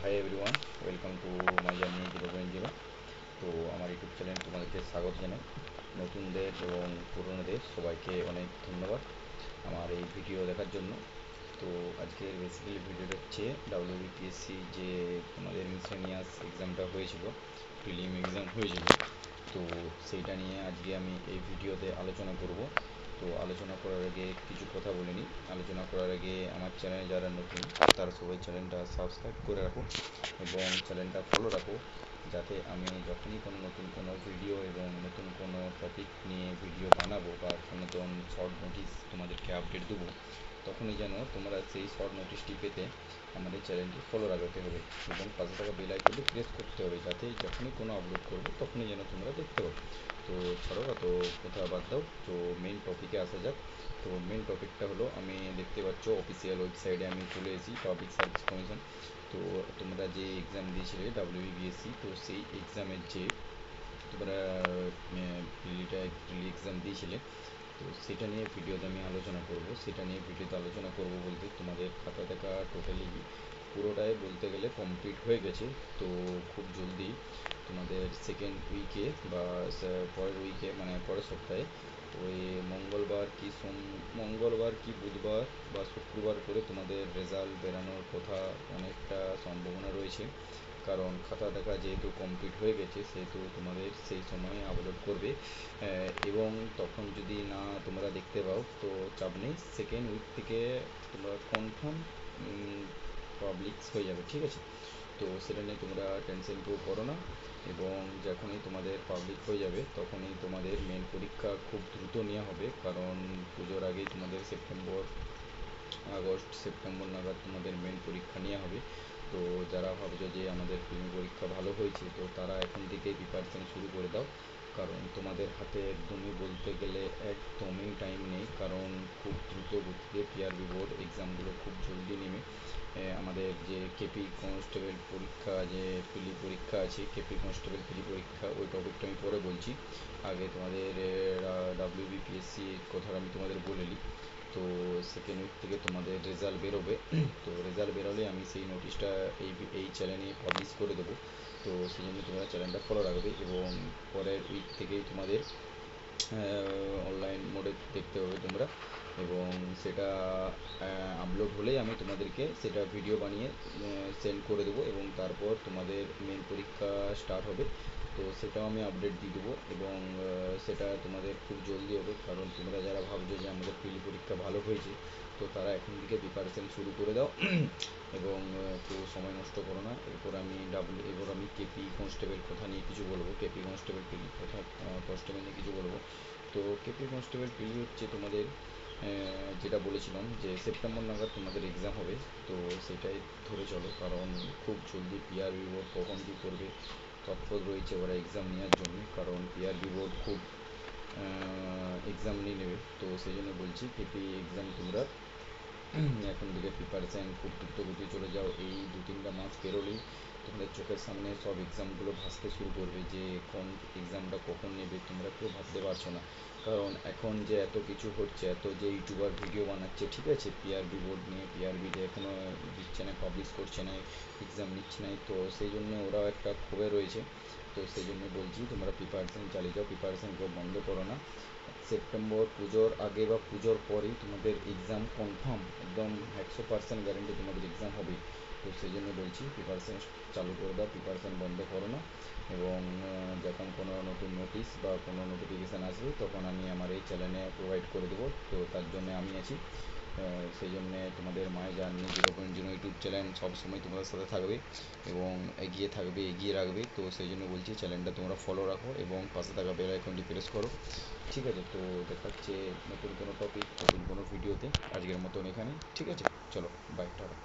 Hi everyone, welcome to my journey 0.0। তো আমার YouTube channel তোমাদেরকে স্বাগত জানাই। নতুনদের এবং পুরনোদের সবাইকে অনেক ধন্যবাদ আমার এই ভিডিও দেখার জন্য। তো আজকের বেসিক্যালি ভিডিওটা হচ্ছে ডাব্লিউবিপিএসসি যে তোমাদের মিসেলিনিয়াস এক্সামটা হয়েছিল, প্রিলিম এক্সাম হয়েছিল, তো সেইটা নিয়ে আজকে আমি এই ভিডিওতে আলোচনা করব। তো আলোচনা করার আগে কিছু কথা বলে নিই। আলোচনা করার আগে আমার চ্যানেলে যারা নতুন তারা সবাই চ্যানেলটা সাবস্ক্রাইব করে রাখো এবং চ্যানেলটা ফলো রাখো, যাতে আমি যখনই কোনো ভিডিও এবং নতুন কোনো টপিক নিয়ে ভিডিও বানাবো বা কোনো শর্ট নোটিস তোমাদেরকে আপডেট দেবো, তখনই যেন তোমরা সেই শর্ট নোটিশটি পেতে আমাদের চ্যানেলটি ফলো রাখতে হবে এবং পাশে থাকা বেল আইকনটি প্রেস করতে হবে, যাতে যখনই কোনো আপলোড করবো তখনই যেন তোমরা দেখতে পাবে। তো ছাড়ো, এত কথা বাদ দাও, তো মেন টপিকে আসা যাক। তো মেন টপিকটা হলো, আমি দেখতে পাচ্ছ অফিসিয়াল ওয়েবসাইটে আমি চলে এসেছি, পাবলিক সার্ভিস কমিশন। তো তোমরা যে এক্সাম দিয়েছিলে ডাব্লিউবিপিএসসি, তো সেই এক্সামের যে তোমরা প্রিলি এক্সাম দিয়েছিলে, তো সেটা নিয়ে ভিডিওতে আমি আলোচনা করব। সেটা নিয়ে ভিডিওতে আলোচনা করব বলতে, তোমাদের খাতা দেখা টোটালি পুরোটাই বলতে গেলে কমপ্লিট হয়ে গেছে। তো খুব জলদি তোমাদের সেকেন্ড উইকে বা পরের উইকে, মানে পরের সপ্তাহে, ওই মঙ্গলবার কি বুধবার বা শুক্রবার করে তোমাদের রেজাল্ট বেরানোর কথা, অনেকটা সম্ভাবনা রয়েছে। কারণ খাতা দেখা যেহেতু কমপ্লিট হয়ে গেছে, সেহেতু তোমাদের সেই সময় আপলোড করবে। এবং তখন যদি না তোমরা দেখতে পাও তো চাপ নেই, সেকেন্ড উইক থেকে তোমরা কনফার্ম পাবলিশ হয়ে যাবে, ঠিক আছে? তো সেটা নিয়ে তোমরা টেনশন কেউ করো না। এবং যখনই তোমাদের পাবলিক হয়ে যাবে তখনই তোমাদের মেন পরীক্ষা খুব দ্রুত নেওয়া হবে, কারণ পুজোর আগেই তোমাদের আগস্ট সেপ্টেম্বর নাগাদ তোমাদের মেন পরীক্ষা নেওয়া হবে। তো যারা ভাবছো যে আমাদের প্রিলি পরীক্ষা ভালো হয়েছে, তো তারা এখন থেকেই প্রিপারেশন শুরু করে দাও, কারণ তোমাদের হাতে একদমই বলতে গেলে একদমই টাইম নেই, কারণ খুব দ্রুত গতিতে পিআরবি বোর্ড এক্সামগুলো খুব জলদি নেমে আমাদের যে কেপি কনস্টেবল পরীক্ষা, যে প্রিলি পরীক্ষা আছে, কেপি কনস্টেবল প্রিলি পরীক্ষা, ওই টপিকটা আমি পরে বলছি। আগে তোমাদের ডাব্লিউবিপিএসসি কথাটা আমি তোমাদের বলে নিই। তো সেকেন্ড উইক থেকে তোমাদের রেজাল্ট বেরোবে। তো রেজাল্ট বেরোলে আমি সেই নোটিশটা এই চ্যানেলে পাবলিশ করে দেবো। তো সেই জন্য তোমরা চ্যানেলটা ফলো রাখবে এবং পরের উইক থেকেই তোমাদের অনলাইন মোডে দেখতে পাবে তোমরা। এবং সেটা আপলোড হলেই আমি তোমাদেরকে সেটা ভিডিও বানিয়ে সেন্ড করে দেবো এবং তারপর তোমাদের মেন পরীক্ষা স্টার্ট হবে। তো সেটাও আমি আপডেট দিয়ে দেবো এবং সেটা তোমাদের খুব জলদি হবে, কারণ তোমরা যারা ভাবছো যে আমাদের প্রিলি পরীক্ষা ভালো হয়েছে, তো তারা এখন থেকে প্রিপারেশন শুরু করে দাও এবং কেউ সময় নষ্ট করো না। এরপর আমি কেপি কনস্টেবল কথা নিয়ে কিছু বলবো, কেপি কনস্টেবল প্রিলি কথা কনস্টেবল নিয়ে কিছু বলবো। তো কেপি কনস্টেবল প্রিলি হচ্ছে তোমাদের যেটা বলেছিলাম যে সেপ্টেম্বর নাগাদ তোমাদের এক্সাম হবে। তো সেটাই ধরে চলো, কারণ খুব জলদি পিআরবি বোর্ড কখন কী করবে তৎপর রয়েছে ওরা এক্সাম নেওয়ার জন্য, কারণ পিআরবি বোর্ড খুব এক্সাম নিয়ে নেবে। তো সেই জন্য বলছি কেপি এক্সাম তোমরা এখন থেকে প্রিপারেশান খুব দ্রুত গতি চলে যাও। এই 2-3টা মাস পেরোলেই তোমাদের চোখের সামনে সব এক্সামগুলো ভাসতে শুরু করবে, যে কোন এক্সামটা কখন নেবে তোমরা কেউ ভাবতে পারছো না। কারণ এখন যে এত কিছু হচ্ছে, এত যে ইউটিউবার ভিডিও বানাচ্ছে, ঠিক আছে, পিআরবি বোর্ড নিয়ে, পিআরবিতে এখনও দিচ্ছে না, পাবলিশ করছে না, এক্সাম নিচ্ছে না, তো সেই জন্য ওরাও একটা ক্ষোভে রয়েছে। তো সেই জন্য বলছি তোমরা প্রিপারেশান চালিয়ে যাও, প্রিপারেশান কেউ বন্ধ করো না। সেপ্টেম্বর পুজোর আগে বা পুজোর পরেই তোমাদের এক্সাম কনফার্ম, একদম 100% গ্যারেন্টি তোমাদের এক্সাম হবে। তো সেই জন্য বলছি প্রিপারেশান চালু করে দাও, প্রিপারেশান বন্ধ করো না। এবং যখন কোনো নতুন নোটিশ বা কোনো নোটিফিকেশান আসবে তখন আমি আমার এই চ্যানেলে প্রোভাইড করে দেবো। তো তার জন্য আমি আছি। সেই জন্যে তোমাদের মাই জার্নি 0.0 ইউটিউব চ্যানেল সবসময় তোমাদের সাথে থাকবে এবং এগিয়ে থাকবে, এগিয়ে রাখবে। তো সেই জন্য বলছি চ্যানেলটা তোমরা ফলো রাখো এবং পাশে থাকা বেল আইকনটি প্রেস করো, ঠিক আছে? তো দেখাচ্ছে নতুন কোনো টপিক, নতুন কোনো ভিডিওতে, আজকের মতন এখানে, ঠিক আছে? চলো, বাই, টাটা।